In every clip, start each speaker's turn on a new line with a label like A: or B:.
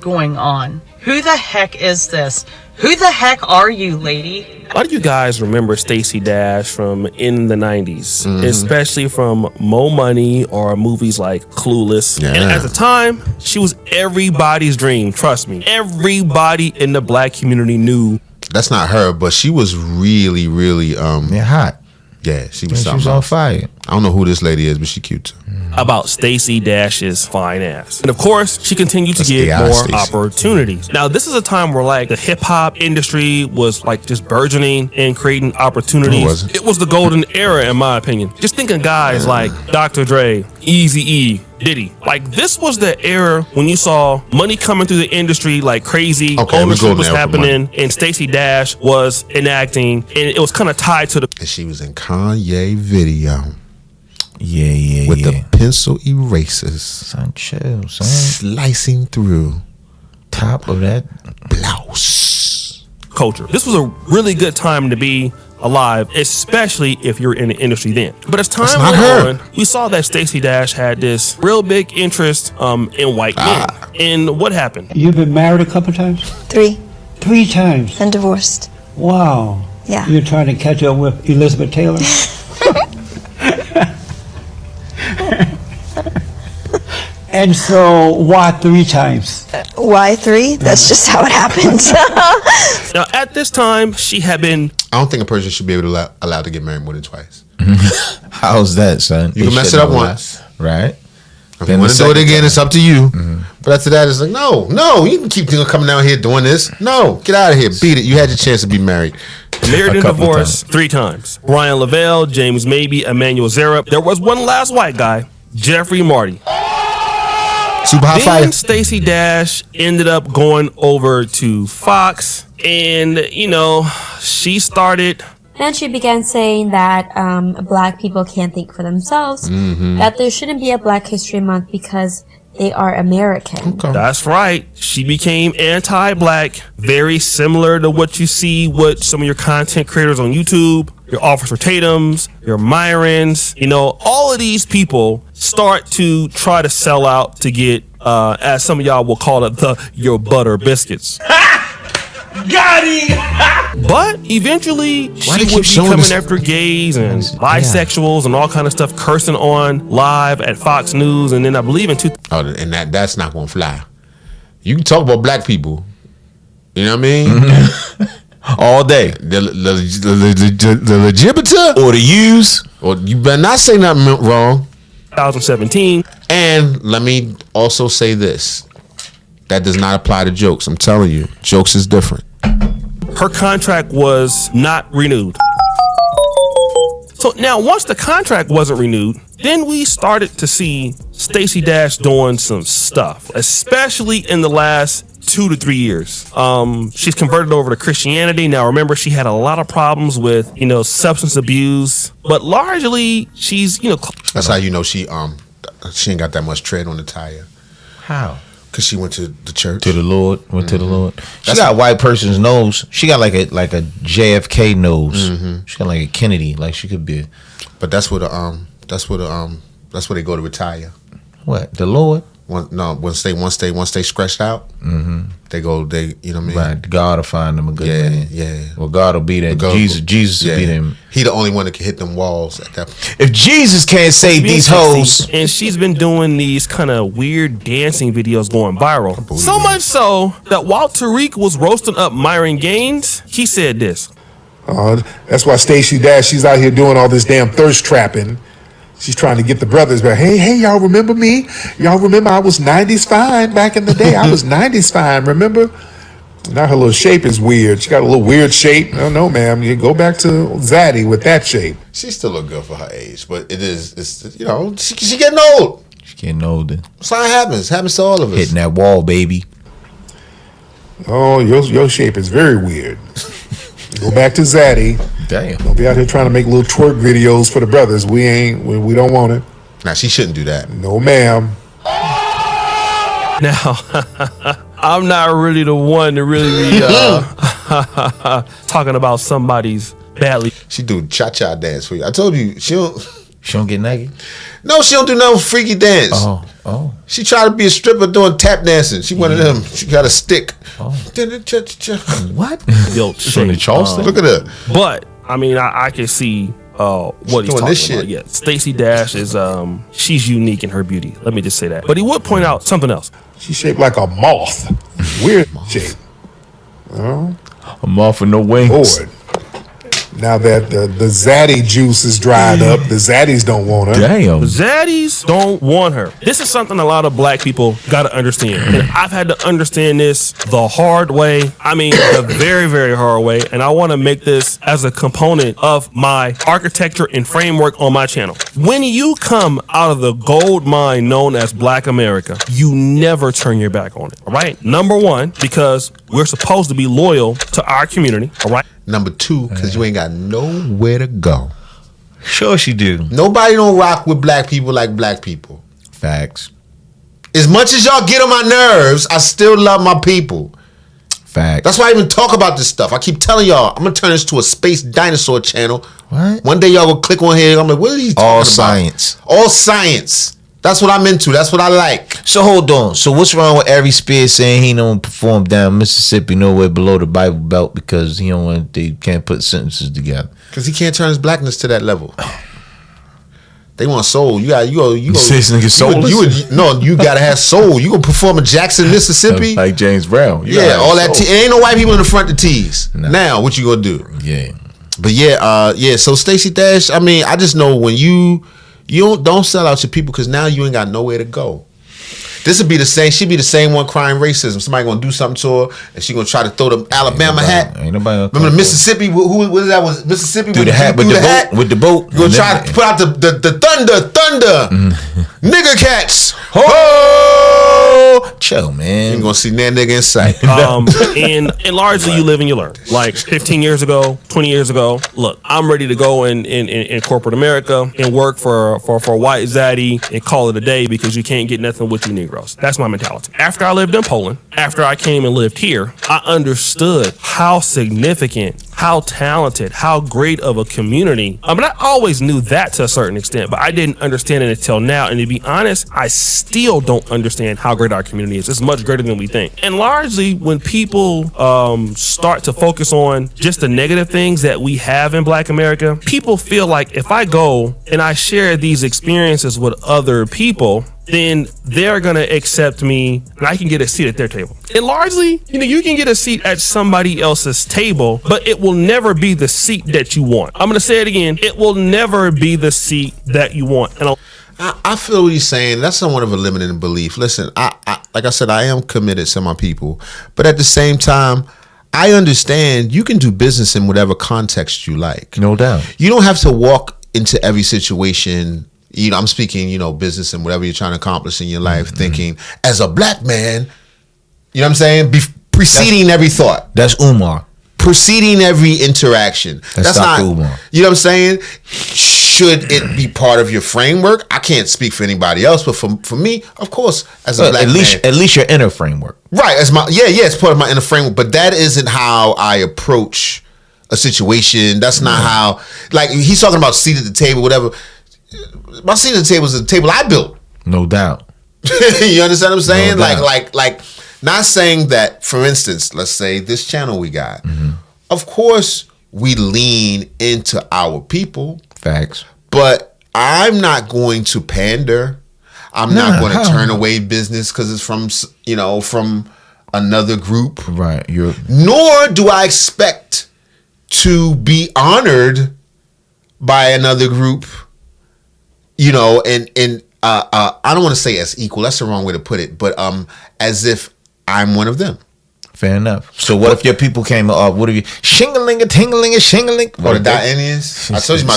A: going on? Who the heck is this? Who the heck are you, lady?
B: A lot of you guys remember Stacey Dash from in the 90s, especially from Mo Money or movies like Clueless.
C: Yeah.
B: And at the time, she was everybody's dream. Trust me. Everybody in the black community knew.
C: That's not her, but she was really, really
D: hot.
C: Yeah, she was
D: She
C: something
D: was on
C: else.
D: fire.
C: I don't know who this lady is, but she cute too.
B: About Stacey Dash's fine ass. And of course, she continued to
C: That's
B: get
C: AI,
B: more
C: Stacey.
B: opportunities. Now, this is a time where like the hip hop industry was like just burgeoning and creating opportunities.
C: No, it wasn't.
B: It was the golden era, in my opinion. Just think of guys like Dr. Dre, Eazy-E, Diddy. Like this was the era when you saw money coming through the industry like crazy.
C: Okay, we
B: Ownership
C: golden
B: was
C: era for money.
B: happening, and Stacey Dash was enacting, and it was kind of tied to the.
C: And she was in Kanye video
D: Yeah,
C: with the pencil erasers
D: son, chill, son.
C: slicing through
D: Top of that.
C: blouse.
B: culture. This was a really good time to be alive, especially if you're in the industry then. But as time
C: not
B: went
C: her.
B: on, we saw that Stacey Dash had this real big interest in white men. And what happened?
E: You've been married a couple times?
F: 3
E: 3 times.
F: and divorced.
E: Wow.
F: Yeah.
E: You're trying to catch up with Elizabeth Taylor? And so, why 3 times?
F: Why 3? That's just how it happened.
B: Now, at this time, she had been
C: I don't think a person should be able to allowed to get married more than twice.
D: How's that, son?
C: You can mess it up once.
D: Right?
C: If
D: Then
C: you want
D: the
C: to do it
D: second
C: again,
D: time.
C: it's up to you. But after that, it's like, no, you can keep coming out here doing this. No, get out of here. Beat it. You had your chance to be married.
B: married
D: A
B: and
D: couple of
B: divorced 3 times. Brian Lavelle, James Mabey, Emmanuel Zara. There was one last white guy, Jeffrey Marty.
C: Super hot fire.
B: Then Stacey Dash ended up going over to Fox, and you know, she started.
G: And she began saying that black people can't think for themselves, that there shouldn't be a Black History Month because they are American.
B: That's right. She became anti-black, very similar to what you see with some of your content creators on YouTube, your Officer Tatums, your Myrons. You know, all of these people start to try to sell out to get, as some of y'all will call it, your butter biscuits.
H: Got him!
B: But eventually,
C: Why
B: she
C: they
B: would
C: keep
B: be
C: showing
B: coming
C: this?
B: after gays and bisexuals and all kind of stuff, cursing on live at Fox News, and then I believe in
C: Oh, and that's not gonna fly. You can talk about black people. You know what I mean?
D: All day.
C: The legitimate
D: Or the use.
C: or you better not say nothing wrong.
B: 2017.
C: And let me also say this. That does not apply to jokes. I'm telling you, jokes is different.
B: Her contract was not renewed. So now, once the contract wasn't renewed, then we started to see Stacey Dash doing some stuff, especially in the last 2 to 3 years. She's converted over to Christianity. Now, remember, she had a lot of problems with, substance abuse, but largely she's,
C: That's how you know she ain't got that much tread on the tire.
D: How?
C: Cause she went to the church.
D: To the Lord. Went to the Lord. She got a white person's nose. She got like a JFK nose. She got like a Kennedy. Like she could be.
C: But that's where they go to retire.
D: What? The Lord?
C: Once they scratched out, they go. You know what I mean?
D: Right. God will find them a good man.
C: Yeah.
D: Well, God will be there. Jesus will be there.
C: He the only one that can hit them walls at that point.
D: If Jesus can't save these hoes.
B: And she's been doing these kind of weird dancing videos going viral. So much so that while Tariq was roasting up Myron Gaines, he said this.
H: That's why Stacey Dash, she's out here doing all this damn thirst trapping. She's trying to get the brothers back. Hey, y'all remember me? Y'all remember I was 90s fine back in the day? I was 90s fine, remember? Now her little shape is weird. She got a little weird shape. No, ma'am. You go back to Zaddy with that shape.
C: She still look good for her age, but it's she getting old.
D: She getting older.
C: So it happens. Happens to all of us.
D: Hitting that wall, baby.
H: Oh, your shape is very weird. Go back to Zaddy.
D: Damn.
H: Don't be out here trying to make little twerk videos for the brothers. We don't want it.
C: Now she shouldn't do that.
H: No, ma'am.
B: Now, I'm not really the one to really be talking about somebody's badly.
C: She do cha-cha dance for you. I told you she don't
D: She don't get naked?
C: No, she don't do no freaky dance.
D: Oh. Oh.
C: She tried to be a stripper doing tap dancing. She one of them. She got a stick.
D: Oh. What?
B: Guilt
D: It's on the
B: shame.
D: Charleston.
C: Look at her.
B: But I mean, I can see what he's
C: doing
B: talking
C: this
B: about.
C: shit.
B: Yeah, Stacey Dash is she's unique in her beauty. Let me just say that. But he would point out something else.
H: She's shaped like a moth. Weird shape.
D: A moth with no wings.
H: Lord. Now that the Zaddy juice is dried up, the Zaddies don't want her.
D: Damn.
B: Zaddies don't want her. This is something a lot of black people got to understand. And I've had to understand this the hard way. I mean, the very, very hard way. And I want to make this as a component of my architecture and framework on my channel. When you come out of the gold mine known as Black America, you never turn your back on it. All right. Number one, because we're supposed to be loyal to our community. All right.
C: Number two, because you ain't got nowhere to go.
D: Sure she do.
C: Nobody don't rock with black people like black people.
D: Facts.
C: As much as y'all get on my nerves, I still love my people.
D: Facts.
C: That's why I even talk about this stuff. I keep telling y'all, I'm gonna turn this to a space dinosaur channel.
D: What?
C: One day y'all gonna click on here. I'm like, what are you talking
D: All
C: about?
D: science.
C: All science. That's what I'm into. That's what I like.
D: So hold on. So what's wrong with Ari Spears saying he don't perform down Mississippi nowhere below the Bible Belt because he don't want they can't put sentences together?
C: Because he can't turn his blackness to that level. They want soul. You go.
D: say this nigga soulless?
C: You gotta have soul. You gonna perform in Jackson, Mississippi?
D: Like James Brown. You
C: Yeah,
D: gotta
C: all
D: have
C: that.
D: soul.
C: Ain't no white people in the front to tease.
D: Nah.
C: Now, what you gonna do?
D: Yeah.
C: But yeah. So Stacey Dash. I mean, I just know when you don't sell out your people because now you ain't got nowhere to go. This would be the same. She'd be the same one crying racism. Somebody gonna do something to her, and she gonna try to throw the Alabama hat.
D: Ain't nobody.
C: Remember the Mississippi? Who was that? Was Mississippi?
D: Through the hat with the boat. With the boat.
C: You gonna try to put out the thunder, nigga cats.
D: Oh, chill, man.
C: You ain't gonna see that nigga in sight.
B: And largely you live and you learn. Like 15 years ago, 20 years ago, look, I'm ready to go in corporate America and work for white zaddy and call it a day because you can't get nothing with you Negroes. That's my mentality. After I lived in Poland, after I came and lived here, I understood how significant, how talented, how great of a community. I mean, I always knew that to a certain extent, but I didn't understand it until now. And to be honest, I still don't understand how great our community is. It's much greater than we think. And largely when people start to focus on just the negative things that we have in Black America, people feel like if I go and I share these experiences with other people, then they're gonna accept me and I can get a seat at their table. And largely, you can get a seat at somebody else's table, but it will never be the seat that you want. I'm gonna say it again. It will never be the seat that you want. And
C: I feel what he's saying. That's somewhat of a limiting belief. Listen, I like I said, I am committed to my people, but at the same time, I understand you can do business in whatever context you like.
D: No doubt.
C: You don't have to walk into every situation. I'm speaking, business and whatever you're trying to accomplish in your life, thinking as a black man, you know what I'm saying? Preceding every thought.
D: That's Umar.
C: Preceding every interaction. That's not,
D: Dr. Umar.
C: you know what I'm saying? Should it be part of your framework? I can't speak for anybody else, but for me, of course, as a black man.
D: At least your inner framework.
C: Right. It's part of my inner framework, but that isn't how I approach a situation. That's not how, like, he's talking about seat at the table, whatever. My seat at the table is the table I built.
D: No doubt.
C: You understand what I'm saying?
D: No doubt.
C: Like, not saying that, for instance, let's say this channel we got. Of course, we lean into our people.
D: Facts. But
C: I'm not going to pander. I'm not going to turn away business because it's from another group.
D: Right.
C: Nor do I expect to be honored by another group. And I don't want to say as equal. That's the wrong way to put it. But as if I'm one of them.
D: Fair enough. So what if your people came up? What if you shingling a tingling a shingling?
C: Or the Dot Indians? I told you my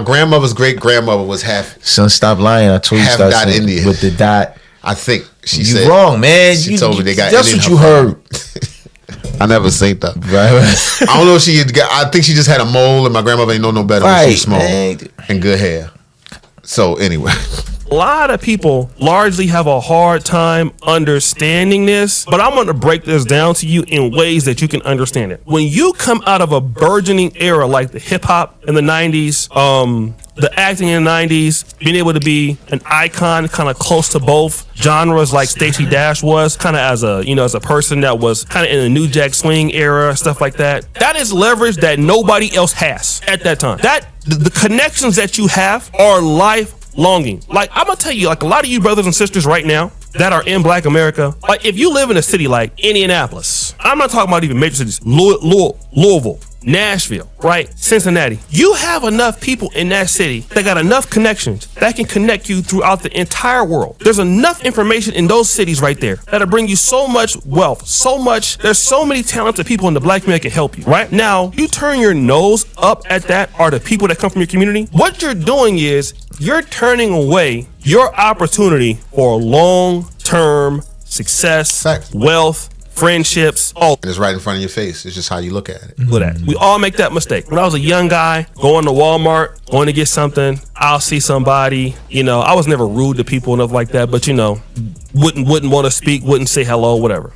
C: grandmother's great grandmother was half.
D: Son, stop lying. I told you
C: half Dot Indian
D: with the dot.
C: I think she
D: you
C: said
D: wrong, man.
C: She told me they got.
D: That's
C: Indian
D: what you heard.
C: I never seen that.
D: Right.
C: I don't know if she had got. I think she just had a mole, and my grandmother ain't know no better. When she was small and good hair. So anyway.
B: A lot of people largely have a hard time understanding this, but I'm going to break this down to you in ways that you can understand it. When you come out of a burgeoning era like the hip hop in the 90s, the acting in the 90s, being able to be an icon kind of close to both genres like Stacey Dash was, kind of as a person that was kind of in the New Jack Swing era, stuff like that. That is leverage that nobody else has at that time. The connections that you have are life-longing. Like, I'm gonna tell you, like, a lot of you brothers and sisters right now that are in Black America, like, if you live in a city like Indianapolis, I'm not talking about even major cities, Louisville, Nashville, right? Cincinnati. You have enough people in that city that got enough connections that can connect you throughout the entire world. There's enough information in those cities right there that'll bring you so much wealth, there's so many talented people in the Black community that can help you, right? Now, you turn your nose up at that, are the people that come from your community. What you're doing is you're turning away your opportunity for long-term success,
C: Fact.
B: wealth, friendships.
C: And it's right in front of your face. It's just how you look at it.
B: Look at that. We all make that mistake. When I was a young guy, going to Walmart, going to get something, I'll see somebody, I was never rude to people and stuff like that, but wouldn't want to speak, wouldn't say hello, whatever.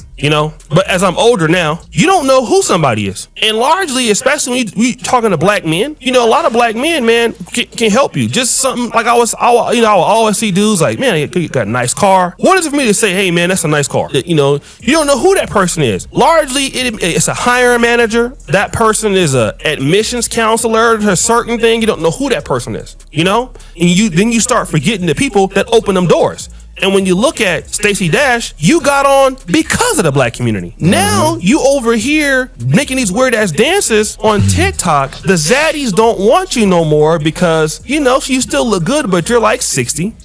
B: But as I'm older now, you don't know who somebody is. And largely, especially when we talking to Black men, a lot of Black men, man, can help you. Just something like I would always see dudes like, man, you got a nice car. What is it for me to say, hey, man, that's a nice car? You don't know who that person is. Largely, it's a hiring manager. That person is a admissions counselor to a certain thing. You don't know who that person is, And then you start forgetting the people that open them doors. And when you look at Stacey Dash, you got on because of the Black community. Now you over here making these weird ass dances on TikTok. The zaddies don't want you no more because you still look good, but you're like 60.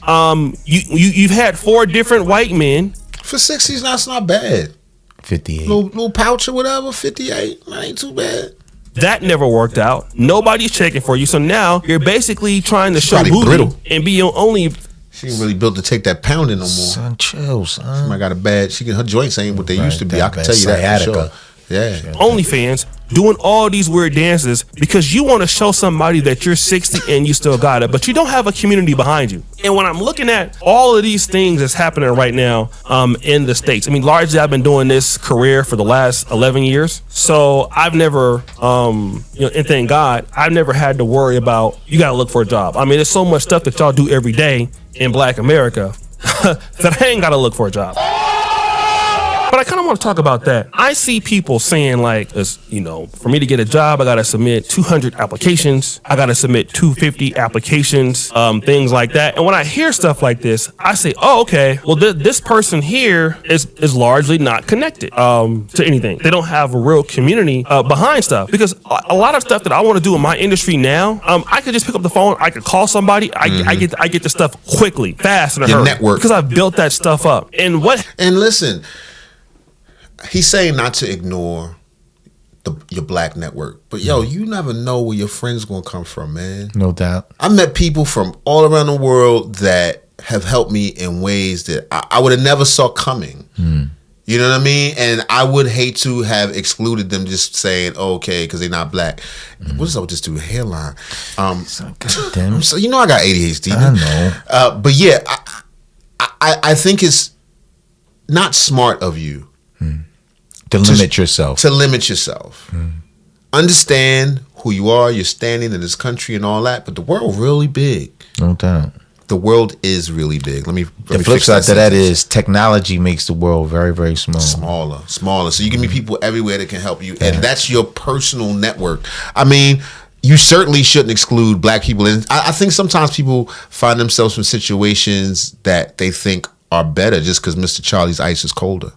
B: You've had 4 different white men.
C: For 60s, that's not bad.
D: 58.
C: Little pouch or whatever, 58. That ain't too bad.
B: That never worked out. Nobody's checking for you. So now you're basically trying to show
C: probably
B: booty
C: brittle.
B: and be your only.
C: She ain't really built to take that pounding no more.
D: Son, chill, son.
C: Somebody got a bad. Her joints ain't what they used to be. I can
D: bad
C: tell you that for sure.
D: sciatica.
C: Yeah.
B: OnlyFans doing all these weird dances because you want to show somebody that you're 60 and you still got it, but you don't have a community behind you. And when I'm looking at all of these things that's happening right now in the States, largely I've been doing this career for the last 11 years. So I've never, and thank God, I've never had to worry about, you got to look for a job. There's so much stuff that y'all do every day in Black America that I ain't got to look for a job. But I kind of want to talk about that. I see people saying like, for me to get a job, I got to submit 200 applications. I got to submit 250 applications, things like that. And when I hear stuff like this, I say, oh, okay, well, this person here is largely not connected to anything. They don't have a real community behind stuff. Because a lot of stuff that I want to do in my industry now, I could just pick up the phone. I could call somebody. I get the stuff quickly, fast, in a hurry.
C: Network.
B: Because I've built that stuff up. And
C: listen, he's saying not to ignore your Black network, but you never know where your friends gonna come from, man.
D: No doubt.
C: I met people from all around the world that have helped me in ways that I would have never saw coming. You know what I mean? And I would hate to have excluded them just saying, okay, because they're not Black. What is up with this dude? Hairline.
D: Goddamn.
C: So I got ADHD.
D: I know.
C: But yeah, I think it's not smart of you
D: To limit yourself.
C: To limit yourself. Understand who you are, your standing in this country and all that, but the world really big.
D: No doubt.
C: The world is really big. Let me
D: The flip side to that is technology makes the world very, very small.
C: Smaller. So you can meet people everywhere that can help you, and that's your personal network. You certainly shouldn't exclude Black people. And I think sometimes people find themselves in situations that they think are better just because Mr. Charlie's ice is colder.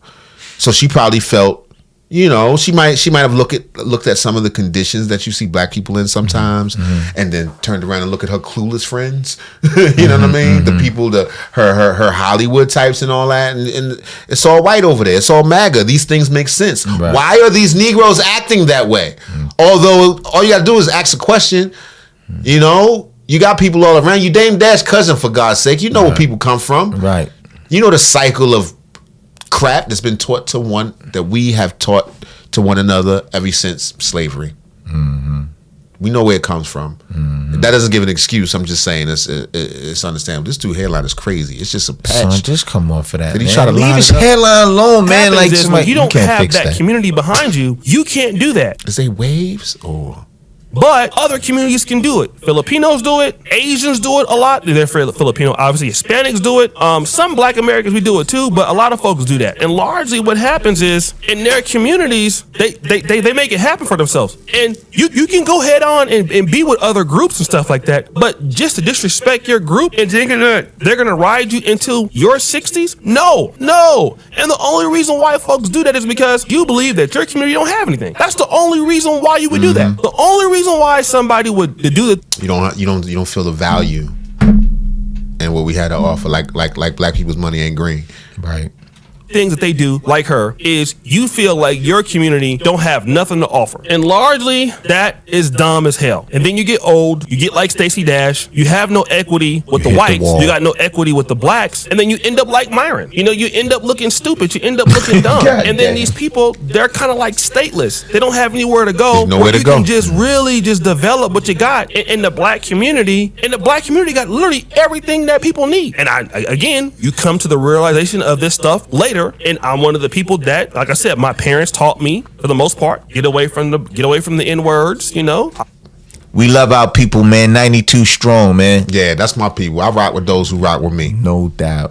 C: So she probably felt, she might have looked at some of the conditions that you see Black people in sometimes, and then turned around and look at her clueless friends. You know what I mean? The people, her Hollywood types and all that, and it's all white over there. It's all MAGA. These things make sense. Right. Why are these Negroes acting that way? Although all you got to do is ask a question. You got people all around you. Dame Dash cousin, for God's sake. You know where people come from.
D: Right.
C: You know the cycle of crap that's been taught to that we have taught to one another ever since slavery. We know where it comes from. That doesn't give an excuse. I'm just saying it's understandable. This dude hairline is crazy. It's just a patch.
D: Son, just come off of that.
C: Did he
D: man.
C: try to
D: leave
C: line
D: his
C: it up?
D: hairline alone, man?
B: When you don't have that community behind you, you can't do that.
C: Is they waves or
B: But other communities can do it. Filipinos do it. Asians do it a lot. They're Filipino. Obviously, Hispanics do it. Some Black Americans, we do it too, but a lot of folks do that. And largely what happens is in their communities, they make it happen for themselves. And you can go head on and be with other groups and stuff like that. But just to disrespect your group and thinking that they're going to ride you into your 60s? No. And the only reason why folks do that is because you believe that your community don't have anything. That's the only reason why you would do that. The only reason why somebody would do that.
C: You don't feel the value and what we had to offer, like Black people's money ain't green.
D: Right.
B: Things that they do, like her, is you feel like your community don't have nothing to offer. And largely, that is dumb as hell. And then you get old, you get like Stacey Dash, you have no equity with the whites, you got no equity with the blacks, and then you end up like Myron. You know, you end up looking stupid, you end up looking dumb. And then these people, they're kind of like stateless. They don't have anywhere to go.
C: There's nowhere to go.
B: You can just really just develop what you got in the Black community. And the Black community got literally everything that people need. And again, you come to the realization of this stuff later. And I'm one of the people that, like I said, my parents taught me for the most part, get away from the N words, you know.
D: We love our people, man. 92 strong, man.
C: Yeah, that's my people. I rock with those who rock with me.
D: No doubt.